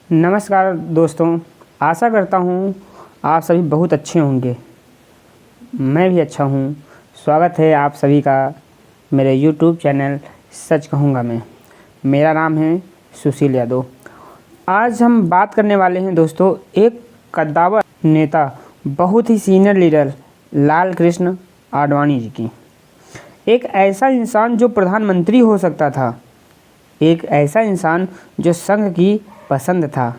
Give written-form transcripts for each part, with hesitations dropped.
नमस्कार दोस्तों, आशा करता हूँ आप सभी बहुत अच्छे होंगे। मैं भी अच्छा हूँ। स्वागत है आप सभी का मेरे YouTube चैनल सच कहूँगा मैं। मेरा नाम है सुशील यादव। आज हम बात करने वाले हैं दोस्तों एक कद्दावर नेता, बहुत ही सीनियर लीडर लाल कृष्ण आडवाणी जी की। एक ऐसा इंसान जो प्रधानमंत्री हो सकता था, एक ऐसा इंसान जो संघ की पसंद था,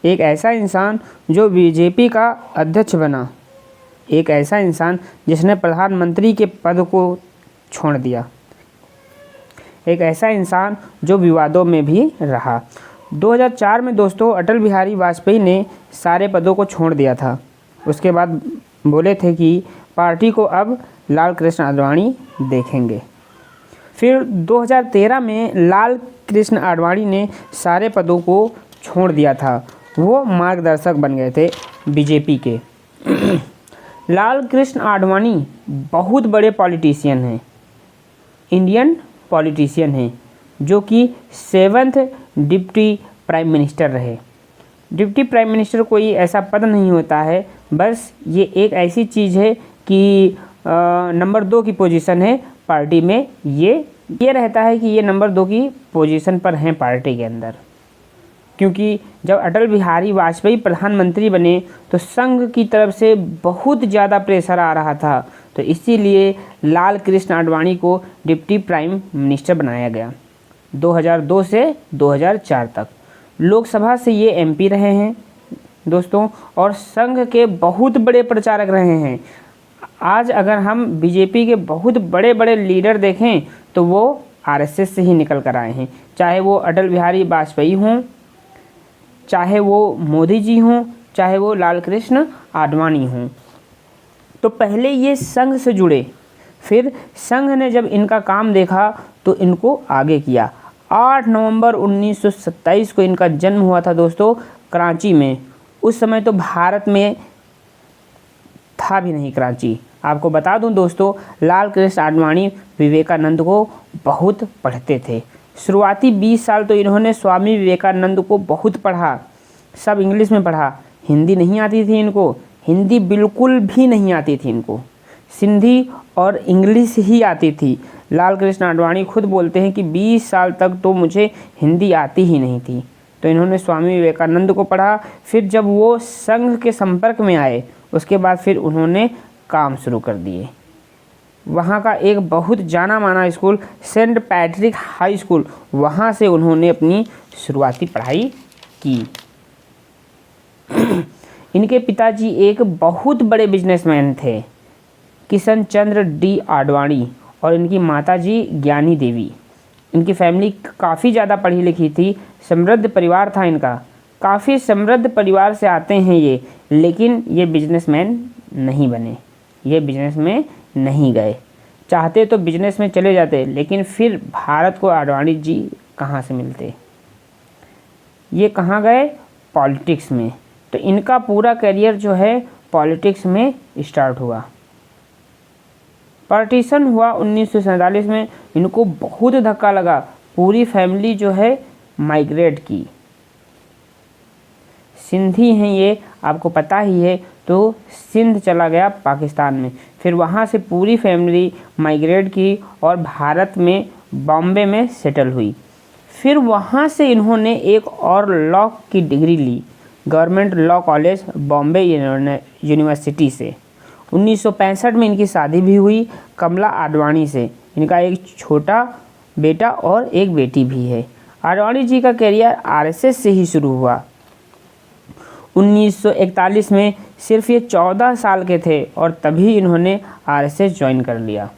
एक ऐसा इंसान जो बीजेपी का अध्यक्ष बना, एक ऐसा इंसान जिसने प्रधानमंत्री के पद को छोड़ दिया, एक ऐसा इंसान जो विवादों में भी रहा। 2004 में दोस्तों अटल बिहारी वाजपेयी ने सारे पदों को छोड़ दिया था। उसके बाद बोले थे कि पार्टी को अब लाल कृष्ण आडवाणी देखेंगे। फिर 2013 में लाल कृष्ण आडवाणी ने सारे पदों को छोड़ दिया था। वो मार्गदर्शक बन गए थे बीजेपी के। लाल कृष्ण आडवाणी बहुत बड़े पॉलिटिशियन हैं, इंडियन पॉलिटिशियन हैं, जो कि 7th डिप्टी प्राइम मिनिस्टर रहे। डिप्टी प्राइम मिनिस्टर कोई ऐसा पद नहीं होता है, बस ये एक ऐसी चीज़ है कि नंबर 2 की पोजीशन है पार्टी में। ये रहता है कि ये नंबर 2 की पोजीशन पर हैं पार्टी के अंदर, क्योंकि जब अटल बिहारी वाजपेयी प्रधानमंत्री बने तो संघ की तरफ से बहुत ज़्यादा प्रेशर आ रहा था, तो इसीलिए लाल कृष्ण आडवाणी को डिप्टी प्राइम मिनिस्टर बनाया गया। 2002 से 2004 तक लोकसभा से ये एमपी रहे हैं दोस्तों, और संघ के बहुत बड़े प्रचारक रहे हैं। आज अगर हम बीजेपी के बहुत बड़े बड़े लीडर देखें तो वो आरएसएस से ही निकल कर आए हैं, चाहे वो अटल बिहारी वाजपेयी हों, चाहे वो मोदी जी हों, चाहे वो लाल कृष्ण आडवाणी हों। तो पहले ये संघ से जुड़े, फिर संघ ने जब इनका काम देखा तो इनको आगे किया। 8 नवंबर 1927 को इनका जन्म हुआ था दोस्तों कराची में। उस समय तो भारत में था भी नहीं कराची। आपको बता दूं दोस्तों, लाल कृष्ण आडवाणी विवेकानंद को बहुत पढ़ते थे। शुरुआती 20 साल तो इन्होंने स्वामी विवेकानंद को बहुत पढ़ा, सब इंग्लिश में पढ़ा। हिंदी नहीं आती थी इनको, हिंदी बिल्कुल भी नहीं आती थी इनको, सिंधी और इंग्लिश ही आती थी। लाल कृष्ण आडवाणी खुद बोलते हैं कि 20 साल तक तो मुझे हिंदी आती ही नहीं थी। तो इन्होंने स्वामी विवेकानंद को पढ़ा। फिर जब वो संघ के संपर्क में आए, उसके बाद फिर उन्होंने काम शुरू कर दिए। वहाँ का एक बहुत जाना माना school saint Patrick high school, वहाँ से उन्होंने अपनी शुरुआती पढ़ाई की। इनके पिताजी एक बहुत बड़े बिजनेसमैन थे, किशन चंद्र डी आडवाणी, और इनकी माताजी ज्ञानी देवी। इनकी फैमिली काफ़ी ज़्यादा पढ़ी लिखी थी, समृद्ध परिवार था इनका। काफ़ी समृद्ध परिवार से आते हैं ये, लेकिन ये बिजनेसमैन नहीं बने, ये बिजनेस में नहीं गए। चाहते तो बिजनेस में चले जाते, लेकिन फिर भारत को आडवाणी जी कहाँ से मिलते। ये कहाँ गए? पॉलिटिक्स में। तो इनका पूरा करियर जो है पॉलिटिक्स में स्टार्ट हुआ। पार्टीशन हुआ 1947 में, इनको बहुत धक्का लगा। पूरी फैमिली जो है माइग्रेट की। सिंधी हैं ये, आपको पता ही है, तो सिंध चला गया पाकिस्तान में। फिर वहाँ से पूरी फैमिली माइग्रेट की और भारत में बॉम्बे में सेटल हुई। फिर वहाँ से इन्होंने एक और लॉ की डिग्री ली, government law college Bombay university से। 1965 में इनकी शादी भी हुई कमला आडवाणी से। इनका एक छोटा बेटा और एक बेटी भी है। आडवाणी जी का करियर आरएसएस से ही शुरू हुआ। 1941 में सिर्फ ये 14 साल के थे और तभी इन्होंने आरएसएस ज्वाइन कर लिया।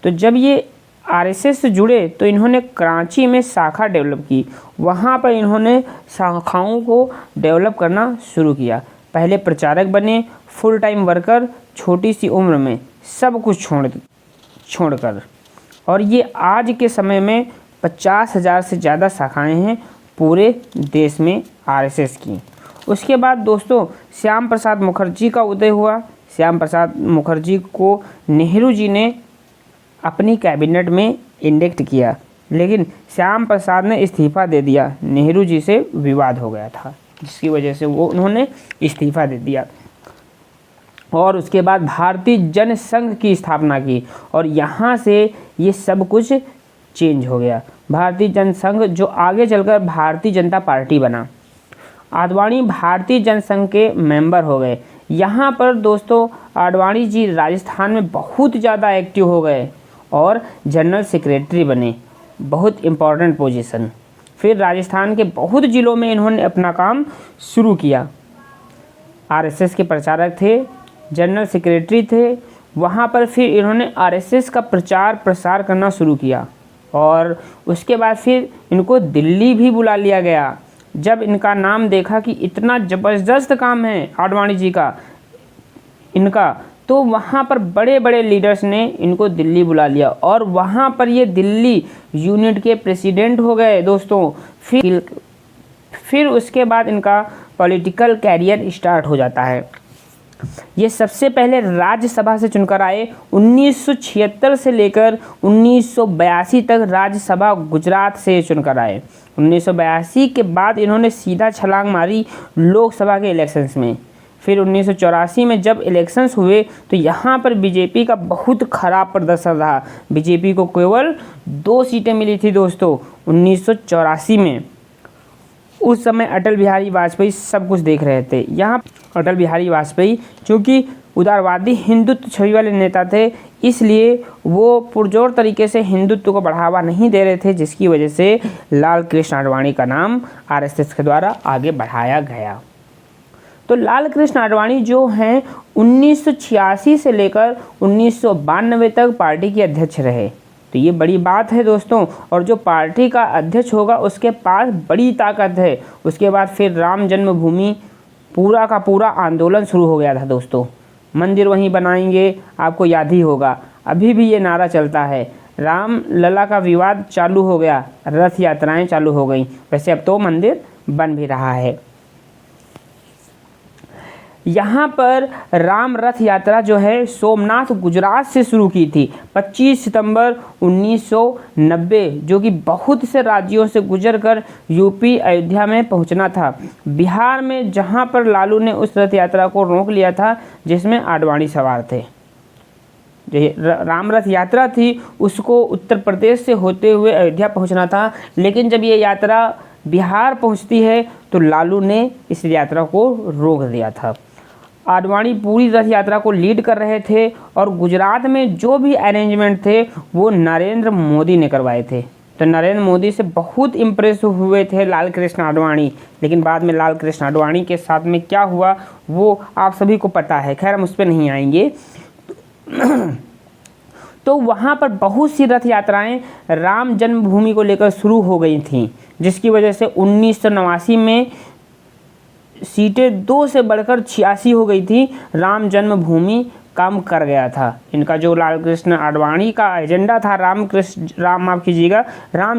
तो जब ये आरएसएस से जुड़े तो इन्होंने कराची में शाखा डेवलप की। वहाँ पर इन्होंने शाखाओं को डेवलप करना शुरू किया। पहले प्रचारक बने, फुल टाइम वर्कर, छोटी सी उम्र में सब कुछ छोड़कर। और ये आज के समय में 50,000 से ज़्यादा शाखाएँ हैं पूरे देश में आरएसएस की। उसके बाद दोस्तों श्याम प्रसाद मुखर्जी का उदय हुआ। श्याम प्रसाद मुखर्जी को नेहरू जी ने अपनी कैबिनेट में इंडक्ट किया। लेकिन श्याम प्रसाद ने इस्तीफ़ा दे दिया। नेहरू जी से विवाद हो गया था, जिसकी वजह से उन्होंने इस्तीफ़ा दे दिया। और उसके बाद भारतीय जनसंघ की स्थापना की और यहाँ से ये सब कुछ चेंज हो गया। भारतीय जनसंघ जो आगे चलकर भारतीय जनता पार्टी बना। आडवाणी भारतीय जनसंघ के मेंबर हो गए। यहाँ पर दोस्तों आडवाणी जी राजस्थान में बहुत ज़्यादा एक्टिव हो गए और जनरल सेक्रेटरी बने, बहुत इम्पोर्टेंट पोजीशन। फिर राजस्थान के बहुत ज़िलों में इन्होंने अपना काम शुरू किया। आरएसएस के प्रचारक थे, जनरल सेक्रेटरी थे। वहाँ पर फिर इन्होंने आरएसएस का प्रचार प्रसार करना शुरू किया और उसके बाद फिर इनको दिल्ली भी बुला लिया गया। जब इनका नाम देखा कि इतना ज़बरदस्त काम है आडवाणी जी का इनका, तो वहाँ पर बड़े बड़े लीडर्स ने इनको दिल्ली बुला लिया और वहाँ पर ये दिल्ली यूनिट के प्रेसिडेंट हो गए दोस्तों। फिर उसके बाद इनका पॉलिटिकल कैरियर स्टार्ट हो जाता है। ये सबसे पहले राज्यसभा से चुनकर आए। 1976 से लेकर 1982 तक राज्यसभा गुजरात से चुनकर आए। 1982 के बाद इन्होंने सीधा छलांग मारी लोकसभा के इलेक्शंस में। फिर 1984 में जब इलेक्शंस हुए तो यहाँ पर बीजेपी का बहुत ख़राब प्रदर्शन रहा। बीजेपी को केवल 2 सीटें मिली थी दोस्तों 1984 में। उस समय अटल बिहारी वाजपेयी सब कुछ देख रहे थे। यहाँ अटल बिहारी वाजपेयी चूँकि उदारवादी हिंदुत्व छवि वाले नेता थे, इसलिए वो पुरजोर तरीके से हिंदुत्व को बढ़ावा नहीं दे रहे थे, जिसकी वजह से लाल कृष्ण आडवाणी का नाम आरएसएस के द्वारा आगे बढ़ाया गया। तो लाल कृष्ण आडवाणी जो हैं 1986 से लेकर 1992 तक पार्टी के अध्यक्ष रहे। तो ये बड़ी बात है दोस्तों। और जो पार्टी का अध्यक्ष होगा उसके पास बड़ी ताकत है। उसके बाद फिर राम जन्मभूमि पूरा का पूरा आंदोलन शुरू हो गया था दोस्तों। मंदिर वहीं बनाएंगे, आपको याद ही होगा, अभी भी ये नारा चलता है। राम लला का विवाद चालू हो गया, रथ यात्राएं चालू हो गई। वैसे अब तो मंदिर बन भी रहा है। यहाँ पर राम रथ यात्रा जो है सोमनाथ गुजरात से शुरू की थी 25 सितंबर 1990, जो कि बहुत से राज्यों से गुजरकर यूपी अयोध्या में पहुँचना था। बिहार में जहाँ पर लालू ने उस रथ यात्रा को रोक लिया था जिसमें आडवाणी सवार थे। राम रथ यात्रा थी उसको उत्तर प्रदेश से होते हुए अयोध्या पहुँचना था, लेकिन जब ये यात्रा बिहार पहुँचती है तो लालू ने इस यात्रा को रोक दिया था। आडवाणी पूरी रथ यात्रा को लीड कर रहे थे और गुजरात में जो भी अरेंजमेंट थे वो नरेंद्र मोदी ने करवाए थे। तो नरेंद्र मोदी से बहुत इम्प्रेस हुए थे लाल कृष्ण आडवाणी। लेकिन बाद में लाल कृष्ण आडवाणी के साथ में क्या हुआ वो आप सभी को पता है, खैर हम उस पर नहीं आएंगे। तो वहाँ पर बहुत सी रथ यात्राएं राम जन्मभूमि को लेकर शुरू हो गई थीं, जिसकी वजह से 1989 में सीटें 2 से बढ़कर 86 हो गई थी। राम जन्मभूमि काम कर गया था। इनका जो लाल कृष्ण आडवाणी का एजेंडा था राम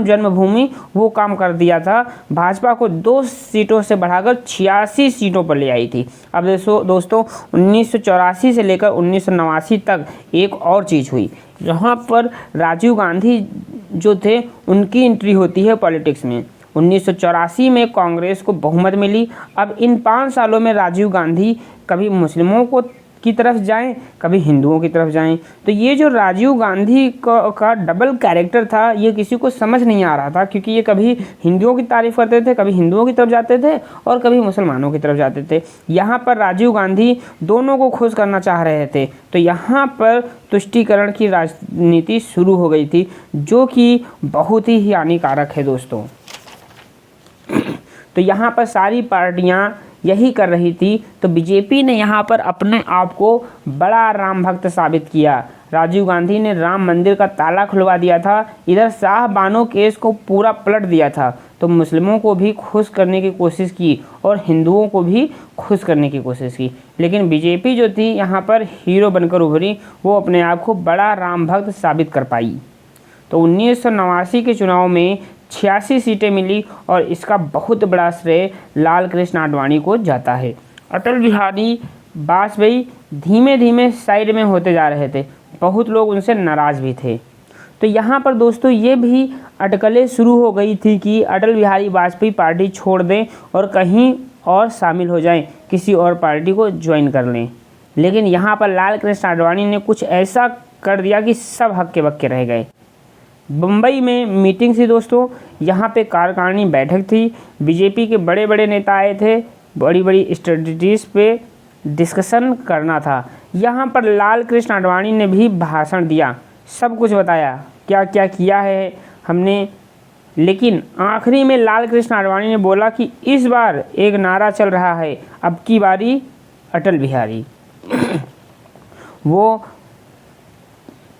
जन्मभूमि, वो काम कर दिया था। भाजपा को 2 सीटों से बढ़ाकर 86 सीटों पर ले आई थी। अब दोस्तों 1984 से लेकर 1989 तक एक और चीज़ हुई, जहाँ पर राजीव गांधी जो थे उनकी एंट्री होती है पॉलिटिक्स में। 1984 में कांग्रेस को बहुमत मिली। अब इन 5 सालों में राजीव गांधी कभी मुस्लिमों की तरफ जाएं, कभी हिंदुओं की तरफ जाएं। तो ये जो राजीव गांधी का डबल कैरेक्टर था ये किसी को समझ नहीं आ रहा था, क्योंकि ये कभी हिंदुओं की तारीफ करते थे, कभी हिंदुओं की तरफ जाते थे और कभी मुसलमानों की तरफ जाते थे। यहाँ पर राजीव गांधी दोनों को खुश करना चाह रहे थे। तो यहाँ पर तुष्टीकरण की राजनीति शुरू हो गई थी, जो कि बहुत ही हानिकारक है दोस्तों। तो यहाँ पर सारी पार्टियाँ यही कर रही थी। तो बीजेपी ने यहाँ पर अपने आप को बड़ा राम भक्त साबित किया। राजीव गांधी ने राम मंदिर का ताला खुलवा दिया था। इधर शाह बानो केस को पूरा पलट दिया था। तो मुस्लिमों को भी खुश करने की कोशिश की और हिंदुओं को भी खुश करने की कोशिश की। लेकिन बीजेपी जो थी यहाँ पर हीरो बनकर उभरी, वो अपने आप को बड़ा राम भक्त साबित कर पाई। तो 1989 के चुनाव में 86 सीटें मिली और इसका बहुत बड़ा श्रेय लाल कृष्ण आडवाणी को जाता है। अटल बिहारी वाजपेयी धीमे धीमे साइड में होते जा रहे थे, बहुत लोग उनसे नाराज़ भी थे। तो यहाँ पर दोस्तों ये भी अटकलें शुरू हो गई थी कि अटल बिहारी वाजपेयी पार्टी छोड़ दें और कहीं और शामिल हो जाएं, किसी और पार्टी को ज्वाइन कर लें। लेकिन यहाँ पर लाल कृष्ण आडवाणी ने कुछ ऐसा कर दिया कि सब हक्के बक्के रह गए। बम्बई में मीटिंग थी दोस्तों, यहाँ पे कार्यकारिणी बैठक थी, बीजेपी के बड़े बड़े नेता आए थे, बड़ी बड़ी स्ट्रेटजीज पे डिस्कशन करना था। यहाँ पर लाल कृष्ण आडवाणी ने भी भाषण दिया, सब कुछ बताया क्या क्या किया है हमने। लेकिन आखिरी में लाल कृष्ण आडवाणी ने बोला कि इस बार एक नारा चल रहा है, अब की बारी अटल बिहारी। वो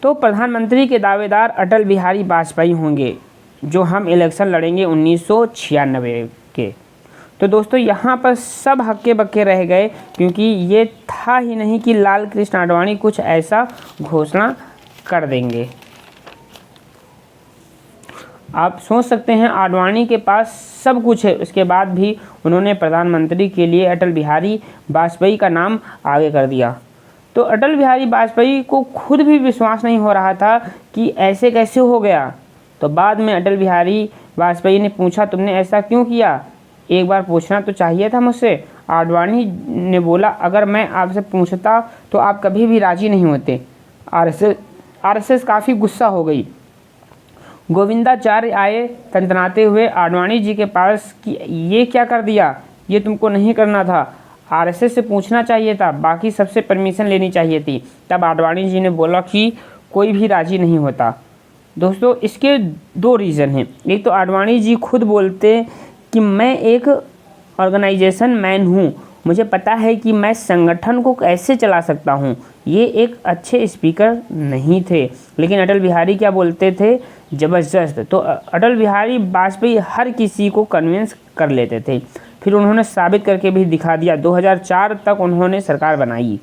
तो प्रधानमंत्री के दावेदार अटल बिहारी वाजपेयी होंगे, जो हम इलेक्शन लड़ेंगे 1996 के। तो दोस्तों यहाँ पर सब हक्के बक्के रह गए, क्योंकि ये था ही नहीं कि लाल कृष्ण आडवाणी कुछ ऐसा घोषणा कर देंगे। आप सोच सकते हैं आडवाणी के पास सब कुछ है, उसके बाद भी उन्होंने प्रधानमंत्री के लिए अटल बिहारी वाजपेयी का नाम आगे कर दिया। तो अटल बिहारी वाजपेयी को खुद भी विश्वास नहीं हो रहा था कि ऐसे कैसे हो गया। तो बाद में अटल बिहारी वाजपेयी ने पूछा, तुमने ऐसा क्यों किया, एक बार पूछना तो चाहिए था मुझसे। आडवाणी ने बोला, अगर मैं आपसे पूछता तो आप कभी भी राजी नहीं होते। आरएसएस काफ़ी गुस्सा हो गई। गोविंदाचार्य आए तंतनाते हुए आडवाणी जी के पास कि ये क्या कर दिया, ये तुमको नहीं करना था, आरएसएस से पूछना चाहिए था, बाकी सबसे परमिशन लेनी चाहिए थी। तब आडवाणी जी ने बोला कि कोई भी राजी नहीं होता। दोस्तों इसके दो रीज़न हैं। एक तो आडवाणी जी खुद बोलते कि मैं एक ऑर्गेनाइजेशन मैन हूँ, मुझे पता है कि मैं संगठन को कैसे चला सकता हूँ। ये एक अच्छे स्पीकर नहीं थे। लेकिन अटल बिहारी क्या बोलते थे, ज़बरदस्त। तो अटल बिहारी वाजपेयी हर किसी को कन्विंस कर लेते थे। फिर उन्होंने साबित करके भी दिखा दिया। 2004 तक उन्होंने सरकार बनाई।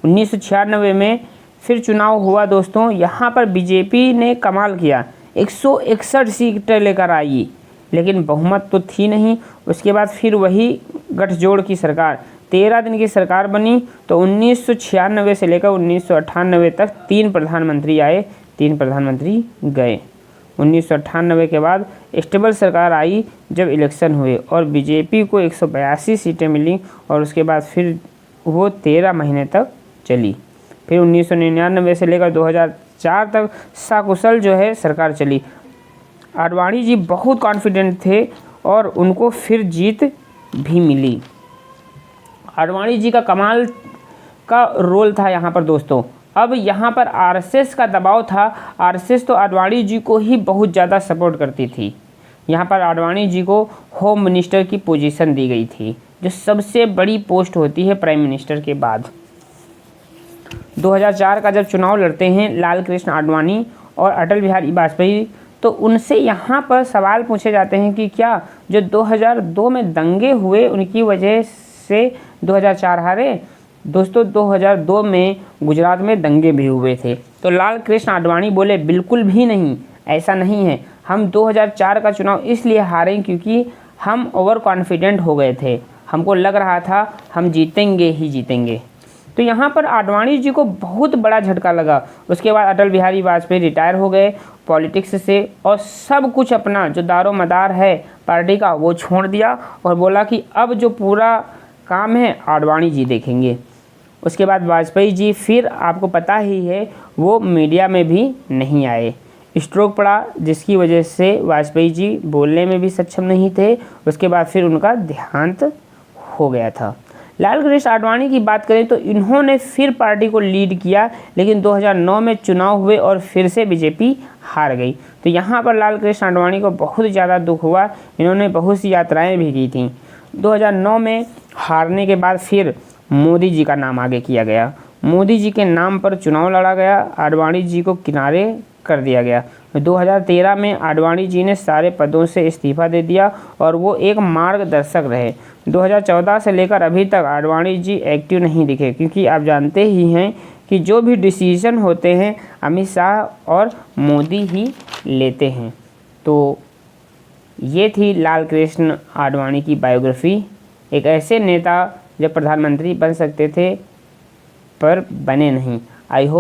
1996 में फिर चुनाव हुआ दोस्तों। यहाँ पर बीजेपी ने कमाल किया, 161 सीटें लेकर आई, लेकिन बहुमत तो थी नहीं। उसके बाद फिर वही गठजोड़ की सरकार, 13 दिन की सरकार बनी। तो 1996 से लेकर 1998 तक 3 प्रधानमंत्री आए, 3 प्रधानमंत्री गए। 1998 के बाद स्टेबल सरकार आई जब इलेक्शन हुए और बीजेपी को 182 सीटें मिली और उसके बाद फिर वो 13 महीने तक चली। फिर 1999 से लेकर 2004 तक सकुशल जो है सरकार चली। आडवाणी जी बहुत कॉन्फिडेंट थे और उनको फिर जीत भी मिली। आडवाणी जी का कमाल का रोल था यहाँ पर दोस्तों। अब यहाँ पर आरएसएस का दबाव था। आरएसएस तो आडवाणी जी को ही बहुत ज़्यादा सपोर्ट करती थी। यहाँ पर आडवाणी जी को होम मिनिस्टर की पोजीशन दी गई थी, जो सबसे बड़ी पोस्ट होती है प्राइम मिनिस्टर के बाद। 2004 का जब चुनाव लड़ते हैं लाल कृष्ण आडवाणी और अटल बिहारी वाजपेयी, तो उनसे यहाँ पर सवाल पूछे जाते हैं कि क्या जो 2002 में दंगे हुए उनकी वजह से 2004 हारे। दोस्तों 2002 में गुजरात में दंगे भी हुए थे। तो लाल कृष्ण आडवाणी बोले, बिल्कुल भी नहीं, ऐसा नहीं है। हम 2004 का चुनाव इसलिए हारे क्योंकि हम ओवर कॉन्फिडेंट हो गए थे, हमको लग रहा था हम जीतेंगे ही जीतेंगे। तो यहाँ पर आडवाणी जी को बहुत बड़ा झटका लगा। उसके बाद अटल बिहारी वाजपेयी रिटायर हो गए पॉलिटिक्स से और सब कुछ अपना जो दारो मदार है पार्टी का वो छोड़ दिया और बोला कि अब जो पूरा काम है आडवाणी जी देखेंगे। उसके बाद वाजपेयी जी फिर आपको पता ही है वो मीडिया में भी नहीं आए। स्ट्रोक पड़ा जिसकी वजह से वाजपेयी जी बोलने में भी सक्षम नहीं थे। उसके बाद फिर उनका देहांत हो गया था। लाल कृष्ण आडवाणी की बात करें तो इन्होंने फिर पार्टी को लीड किया, लेकिन 2009 में चुनाव हुए और फिर से बीजेपी हार गई। तो यहाँ पर लाल कृष्ण आडवाणी को बहुत ज़्यादा दुख हुआ। इन्होंने बहुत सी यात्राएं भी की थी। 2009 में हारने के बाद फिर मोदी जी का नाम आगे किया गया। मोदी जी के नाम पर चुनाव लड़ा गया, आडवाणी जी को किनारे कर दिया गया। 2013 में आडवाणी जी ने सारे पदों से इस्तीफा दे दिया और वो एक मार्गदर्शक रहे। 2014 से लेकर अभी तक आडवाणी जी एक्टिव नहीं दिखे, क्योंकि आप जानते ही हैं कि जो भी डिसीजन होते हैं अमित शाह और मोदी ही लेते हैं। तो ये थी लाल कृष्ण आडवाणी की बायोग्राफी। एक ऐसे नेता जो प्रधानमंत्री बन सकते थे पर बने नहीं। I hope